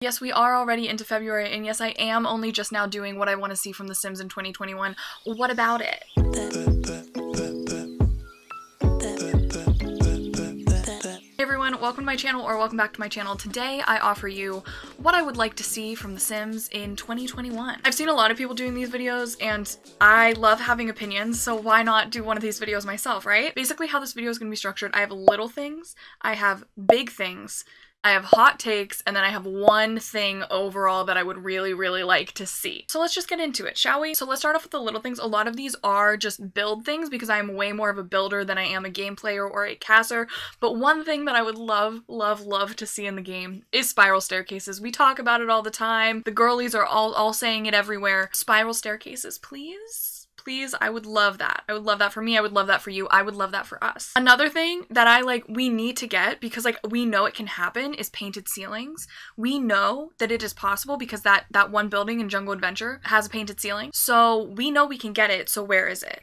Yes, we are already into February, and yes, I am only just now doing what I want to see from The Sims in 2021. What about it? Hey everyone, welcome to my channel, or welcome back to my channel. Today I offer you what I would like to see from The Sims in 2021. I've seen a lot of people doing these videos, and I love having opinions, so why not do one of these videos myself, right? Basically how this video is going to be structured, I have little things, I have big things, I have hot takes, and then I have one thing overall that I would really like to see. So let's just get into it, shall we? So let's start off with the little things. A lot of these are just build things because I'm way more of a builder than I am a game player or a caster. But one thing that I would love to see in the game is spiral staircases. We talk about it all the time. The girlies are all saying it everywhere. Spiral staircases, please? Please, I would love that. I would love that for me. I would love that for you. I would love that for us. Another thing that we need to get, because we know it can happen, is painted ceilings. We know that it is possible because that one building in Jungle Adventure has a painted ceiling. So we know we can get it. So where is it?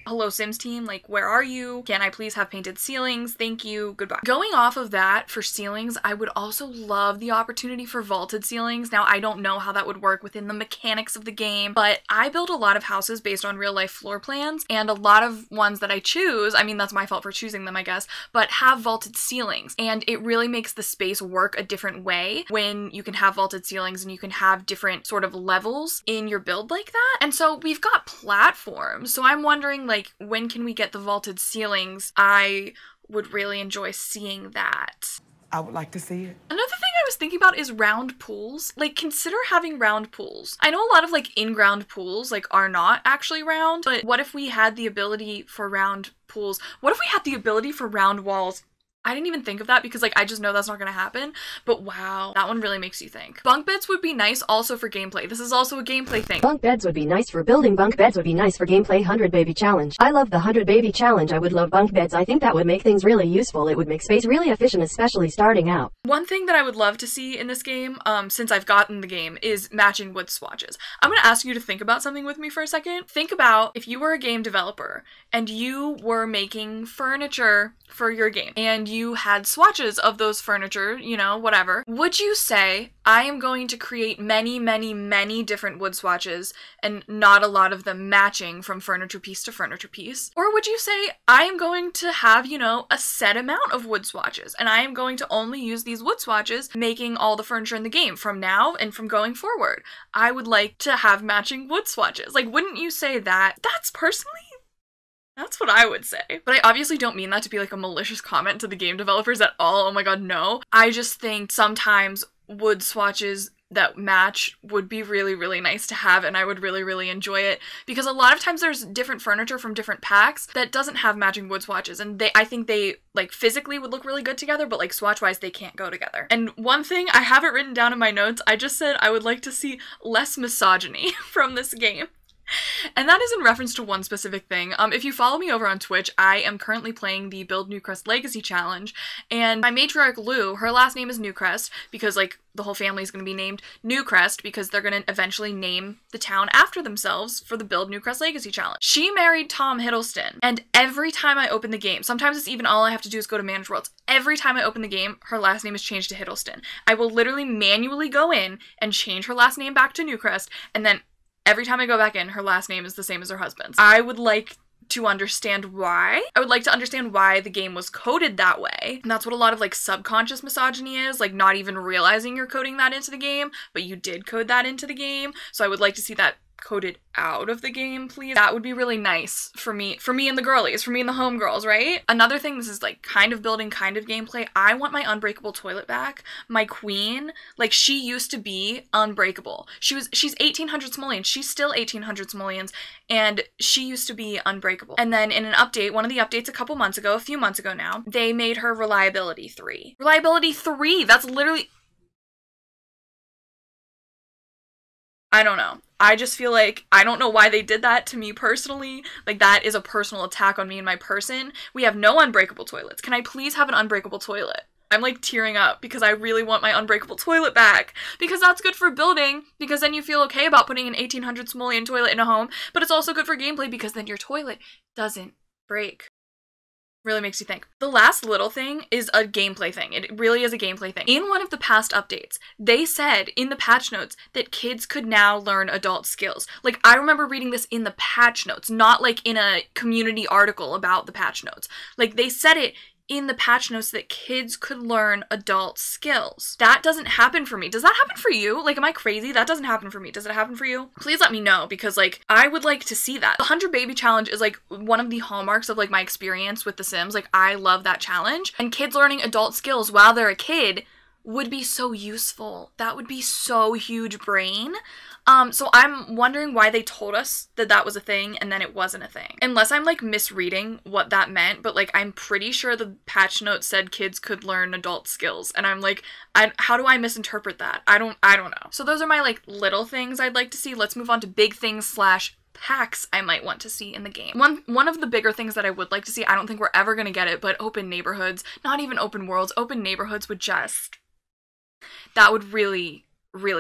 Hello Sims team, where are you? Can I please have painted ceilings? Thank you, goodbye. Going off of that, for ceilings, I would also love the opportunity for vaulted ceilings. Now, I don't know how that would work within the mechanics of the game, but I build a lot of houses based on real life floor plans, and a lot of ones that I choose, I mean, that's my fault for choosing them, I guess, but have vaulted ceilings, and it really makes the space work a different way when you can have vaulted ceilings and you can have different sort of levels in your build like that. And so we've got platforms, so I'm wondering, when can we get the vaulted ceilings? I would really enjoy seeing that. I would like to see it. Another thing I was thinking about is round pools. Consider having round pools. I know a lot of in-ground pools are not actually round, but what if we had the ability for round pools? What if we had the ability for round walls? I didn't even think of that because I just know that's not gonna happen, but wow, that one really makes you think. Bunk beds would be nice also for gameplay. This is also a gameplay thing. Bunk beds would be nice for building. Bunk beds would be nice for gameplay. 100 baby challenge. I love the 100 baby challenge. I would love bunk beds. I think that would make things really useful. It would make space really efficient, especially starting out. One thing that I would love to see in this game, since I've gotten the game, is matching wood swatches. I'm gonna ask you to think about something with me for a second. Think about if you were a game developer and you were making furniture for your game and you had swatches of those furniture, you know, whatever. Would you say, I am going to create many different wood swatches and not a lot of them matching from furniture piece to furniture piece? Or would you say, I am going to have, you know, a set amount of wood swatches and I am going to only use these wood swatches making all the furniture in the game from now and from going forward? I would like to have matching wood swatches. Wouldn't you say that? That's what I would say. But I obviously don't mean that to be a malicious comment to the game developers at all. Oh my god, no. I just think sometimes wood swatches that match would be really nice to have, and I would really enjoy it, because a lot of times there's different furniture from different packs that doesn't have matching wood swatches, and I think they physically would look really good together, but swatch wise they can't go together. And one thing I have it written down in my notes, I just said I would like to see less misogyny from this game. And that is in reference to one specific thing. If you follow me over on Twitch, I am currently playing the Build Newcrest Legacy Challenge, and my matriarch Lou, her last name is Newcrest because the whole family is going to be named Newcrest because they're going to eventually name the town after themselves for the Build Newcrest Legacy Challenge. She married Tom Hiddleston, and every time I open the game, sometimes it's even all I have to do is go to Manage Worlds. Every time I open the game, her last name is changed to Hiddleston. I will literally manually go in and change her last name back to Newcrest, and then every time I go back in, her last name is the same as her husband's. I would like to understand why. I would like to understand why the game was coded that way. And that's what a lot of subconscious misogyny is, not even realizing you're coding that into the game, but you did code that into the game. So I would like to see that coded out of the game, please. That would be really nice for me and the girlies, for me and the homegirls, right? Another thing, this is kind of building, kind of gameplay. I want my unbreakable toilet back. My queen, she used to be unbreakable. She's 1800 simoleons. She's still 1800 simoleons, and she used to be unbreakable. And then in an update, one of the updates a few months ago now, they made her reliability 3. Reliability 3! That's literally... I don't know. I just feel I don't know why they did that to me personally. That is a personal attack on me and my person. We have no unbreakable toilets. Can I please have an unbreakable toilet? I'm tearing up because I really want my unbreakable toilet back. Because that's good for building, because then you feel okay about putting an 1800 simoleon toilet in a home, but it's also good for gameplay because then your toilet doesn't break. Really makes you think. The last little thing is a gameplay thing. It really is a gameplay thing. In one of the past updates, they said in the patch notes that kids could now learn adult skills. Like, I remember reading this in the patch notes, not like in a community article about the patch notes. Like, they said it in the patch notes that kids could learn adult skills. That doesn't happen for me. Does that happen for you? Like, am I crazy? That doesn't happen for me. Does it happen for you? Please let me know, because like, I would like to see that. The 100 Baby Challenge is like one of the hallmarks of like my experience with The Sims. Like, I love that challenge, and kids learning adult skills while they're a kid would be so useful. That would be so huge brain. So I'm wondering why they told us that that was a thing and then it wasn't a thing. Unless I'm like misreading what that meant, but like I'm pretty sure the patch note said kids could learn adult skills, and I'm like, how do I misinterpret that? I don't know. So those are my like little things I'd like to see. Let's move on to big things / packs I might want to see in the game. One of the bigger things that I would like to see, I don't think we're ever gonna get it, but open neighborhoods, not even open worlds, open neighborhoods would just, that would really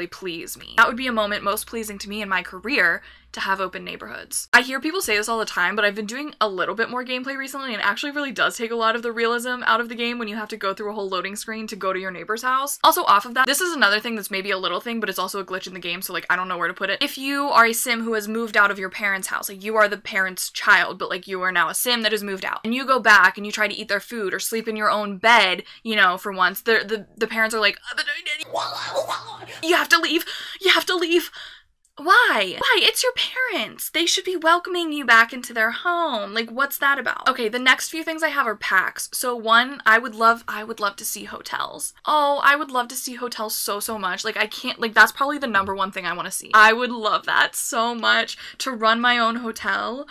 please me. That would be a moment most pleasing to me in my career, to have open neighborhoods. I hear people say this all the time, but I've been doing a little bit more gameplay recently, and it actually really does take a lot of the realism out of the game when you have to go through a whole loading screen to go to your neighbor's house. Also, off of that, this is another thing that's maybe a little thing, but it's also a glitch in the game, so like I don't know where to put it. If you are a sim who has moved out of your parents' house, like you are the parent's child, but like you are now a sim that has moved out, and you go back and you try to eat their food or sleep in your own bed, you know, for once, the parents are like, you have to leave, you have to leave. Why? Why? It's your parents. They should be welcoming you back into their home. Like, what's that about? Okay, the next few things I have are packs. So one, I would love to see hotels. Oh, I would love to see hotels so much. Like, I can't, like, that's probably the #1 thing I want to see. I would love that so much, to run my own hotel.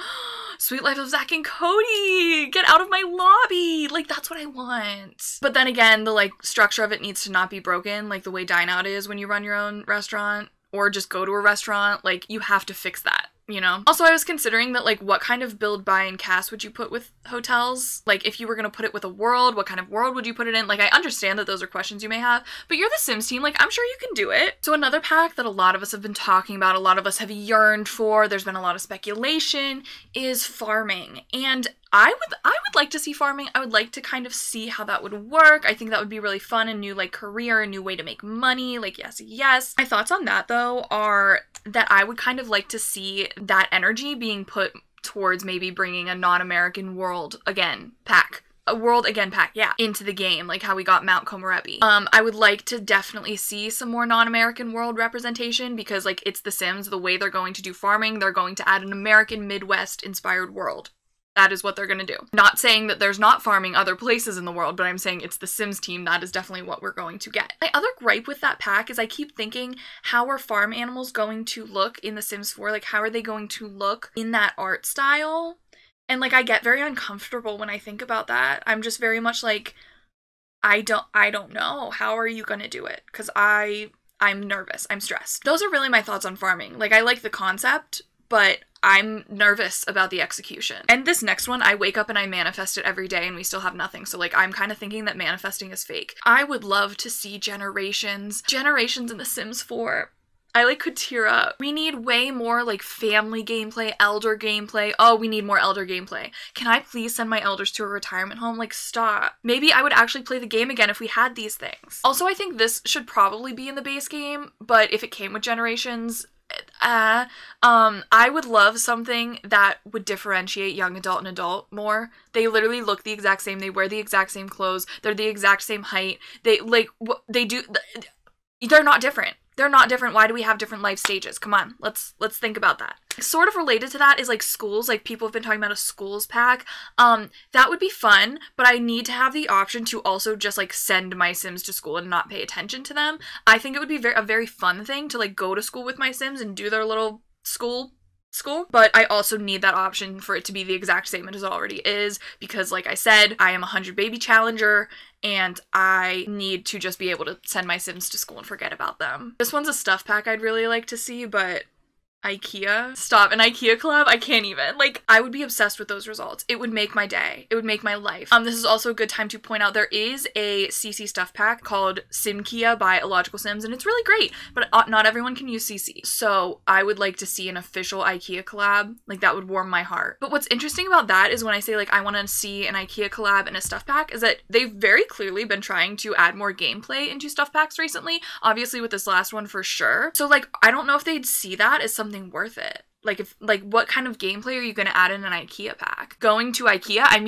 Sweet life of Zach and Cody! Get out of my lobby! Like, that's what I want. But then again, the, like, structure of it needs to not be broken, like the way Dine Out is when you run your own restaurant. Or just go to a restaurant, like, you have to fix that, you know? Also, I was considering that, like, what kind of build, buy, and cast would you put with hotels? Like, if you were gonna put it with a world, what kind of world would you put it in? Like, I understand that those are questions you may have, but you're the Sims team, like, I'm sure you can do it. So another pack that a lot of us have been talking about, a lot of us have yearned for, there's been a lot of speculation, is farming. And I would like to see farming. I would like to kind of see how that would work. I think that would be really fun, a new like career, a new way to make money. Like, yes. My thoughts on that though are that I would kind of like to see that energy being put towards maybe bringing a non-American world again pack. A world again pack, yeah, into the game, like how we got Mount Komorebi. I would like to definitely see some more non-American world representation, because like it's The Sims, the way they're going to do farming, they're going to add an American Midwest inspired world. That is what they're gonna do. Not saying that there's not farming other places in the world, but I'm saying it's The Sims team. That is definitely what we're going to get. My other gripe with that pack is I keep thinking, how are farm animals going to look in The Sims 4? Like, how are they going to look in that art style? And like, I get very uncomfortable when I think about that. I'm just very much like, I don't know. How are you gonna do it? Because I'm nervous. I'm stressed. Those are really my thoughts on farming. Like, I like the concept, but I'm nervous about the execution. And this next one, I wake up and I manifest it every day and we still have nothing. So like, I'm kind of thinking that manifesting is fake. I would love to see generations in The Sims 4. I like could tear up. We need way more like family gameplay, elder gameplay. Oh, we need more elder gameplay. Can I please send my elders to a retirement home? Like, stop. Maybe I would actually play the game again if we had these things. Also, I think this should probably be in the base game, but if it came with generations, I would love something that would differentiate young adult and adult more. They literally look the exact same. They wear the exact same clothes. They're the exact same height. They're not different. They're not different. Why do we have different life stages? Come on, let's think about that. Sort of related to that is like schools. Like, people have been talking about a schools pack. That would be fun, but I need to have the option to also just like send my Sims to school and not pay attention to them. I think it would be a very fun thing to like go to school with my Sims and do their little school, but I also need that option for it to be the exact same as it already is, because like I said, I am a 100 baby challenger and I need to just be able to send my Sims to school and forget about them. This one's a stuff pack I'd really like to see, but IKEA. Stop, an IKEA collab? I can't even. Like, I would be obsessed with those results. It would make my day. It would make my life. This is also a good time to point out there is a CC stuff pack called SimKia by Illogical Sims, and it's really great, but not everyone can use CC. So I would like to see an official IKEA collab. Like, that would warm my heart. But what's interesting about that is when I say, like, I want to see an IKEA collab and a stuff pack, is that they've very clearly been trying to add more gameplay into stuff packs recently. Obviously with this last one for sure. So, like, I don't know if they'd see that as something worth it. Like, if, like, what kind of gameplay are you gonna add in an IKEA pack? Going to IKEA? I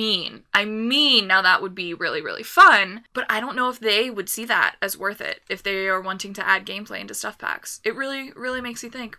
mean, now that would be really, really fun, but I don't know if they would see that as worth it if they are wanting to add gameplay into stuff packs. It really, really makes you think.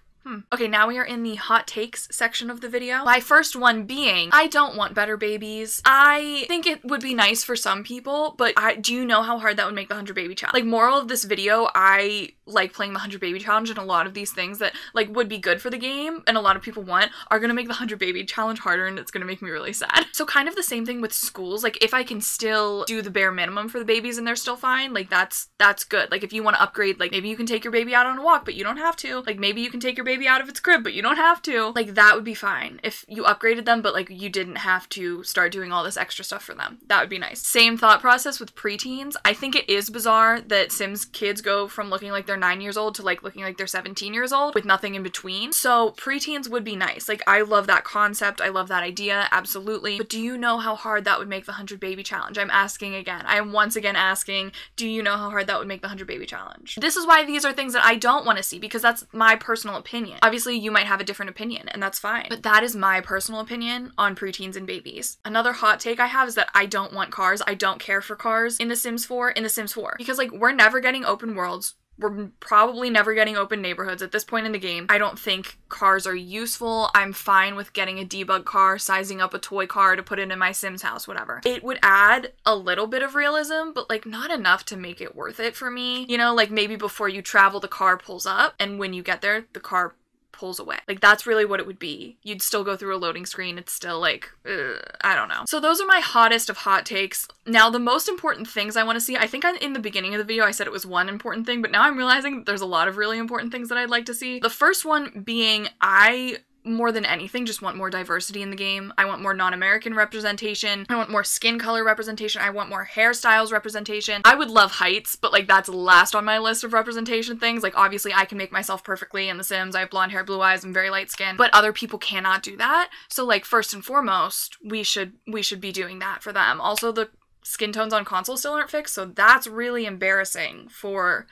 Okay, now we are in the hot takes section of the video. My first one being, I don't want better babies. I think it would be nice for some people, but do you know how hard that would make the 100 baby challenge? Like, moral of this video, I like playing the 100 baby challenge, and a lot of these things that, like, would be good for the game and a lot of people want are gonna make the 100 baby challenge harder, and it's gonna make me really sad. So kind of the same thing with schools. Like, if I can still do the bare minimum for the babies and they're still fine, like, that's good. Like, if you want to upgrade, like, maybe you can take your baby out on a walk, but you don't have to. Like, maybe you can take your baby out of its crib, but you don't have to. Like, that would be fine if you upgraded them, but, like, you didn't have to start doing all this extra stuff for them. That would be nice. Same thought process with preteens. I think it is bizarre that Sims kids go from looking like they're 9 years old to, like, looking like they're 17 years old with nothing in between. So preteens would be nice. Like, I love that concept. I love that idea. Absolutely. But do you know how hard that would make the 100 baby challenge? I'm asking again. I am once again asking, do you know how hard that would make the 100 baby challenge? This is why these are things that I don't want to see, because that's my personal opinion. Obviously, you might have a different opinion, and that's fine. But that is my personal opinion on preteens and babies. Another hot take I have is that I don't want cars. I don't care for cars in The Sims 4, because, like, we're never getting open worlds. We're probably never getting open neighborhoods at this point in the game. I don't think cars are useful. I'm fine with getting a debug car, sizing up a toy car to put it in my Sims house, whatever. It would add a little bit of realism, but, like, not enough to make it worth it for me. You know, like, maybe before you travel, the car pulls up, and when you get there, the car pulls away. Like, that's really what it would be. You'd still go through a loading screen. It's still like, I don't know. So those are my hottest of hot takes. Now, the most important things I want to see, I think in the beginning of the video I said it was one important thing, but now I'm realizing there's a lot of really important things that I'd like to see. The first one being, I more than anything just want more diversity in the game. I want more non-American representation. I want more skin color representation. I want more hairstyles representation. I would love heights, but, like, that's last on my list of representation things. Like, obviously I can make myself perfectly in The Sims. I have blonde hair, blue eyes, and very light skin, but other people cannot do that. So, like, first and foremost, we should be doing that for them. Also, the skin tones on console still aren't fixed, so that's really embarrassing for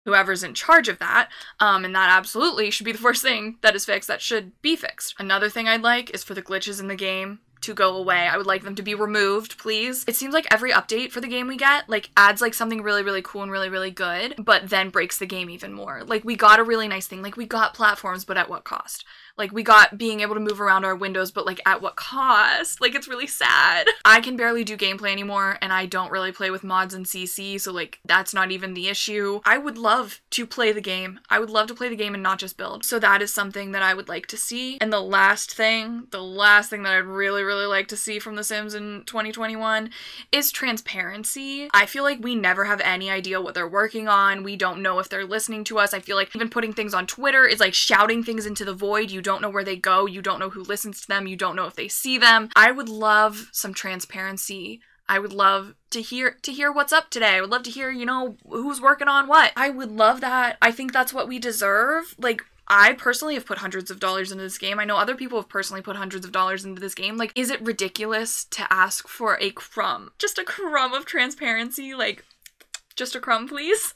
whoever's in charge of that, and that absolutely should be the first thing that is fixed, that should be fixed. Another thing I'd like is for the glitches in the game to go away. I would like them to be removed, please. It seems like every update for the game we get, like, adds, like, something really, really cool and really, really good, but then breaks the game even more. Like, we got a really nice thing. Like, we got platforms, but at what cost? Like, we got being able to move around our windows, but, like, at what cost? Like, it's really sad. I can barely do gameplay anymore, and I don't really play with mods and CC, so, like, that's not even the issue. I would love to play the game. I would love to play the game and not just build. So that is something that I would like to see. And the last thing that I'd really, really like to see from The Sims in 2021 is transparency. I feel like we never have any idea what they're working on. We don't know if they're listening to us. I feel like even putting things on Twitter is like shouting things into the void. You don't know where they go. You don't know who listens to them. You don't know if they see them. I would love some transparency. I would love to hear what's up today. I would love to hear, you know, who's working on what. I would love that. I think that's what we deserve. Like, I personally have put hundreds of dollars into this game. I know other people have personally put hundreds of dollars into this game. Like, is it ridiculous to ask for a crumb? Just a crumb of transparency? Like, just a crumb, please?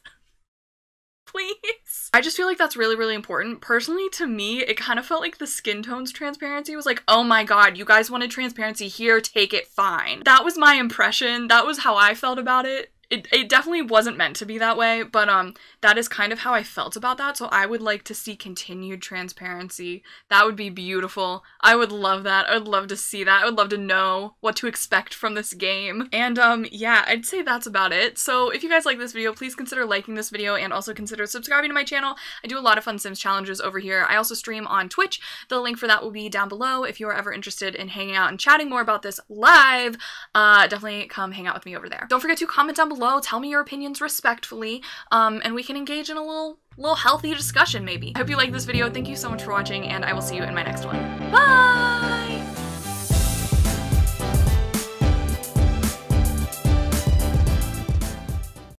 Please. I just feel like that's really, really important. Personally, to me, it kind of felt like the skin tones transparency was like, oh my god, you guys wanted transparency, here, take it, fine. That was my impression. That was how I felt about it. It definitely wasn't meant to be that way, but that is kind of how I felt about that, so I would like to see continued transparency. That would be beautiful. I would love that. I would love to see that. I would love to know what to expect from this game. And yeah, I'd say that's about it. So if you guys like this video, please consider liking this video and also consider subscribing to my channel. I do a lot of fun Sims challenges over here. I also stream on Twitch. The link for that will be down below. If you are ever interested in hanging out and chatting more about this live, definitely come hang out with me over there. Don't forget to comment down below below. Tell me your opinions respectfully, and we can engage in a little healthy discussion maybe. I hope you liked this video. Thank you so much for watching, and I will see you in my next one. Bye!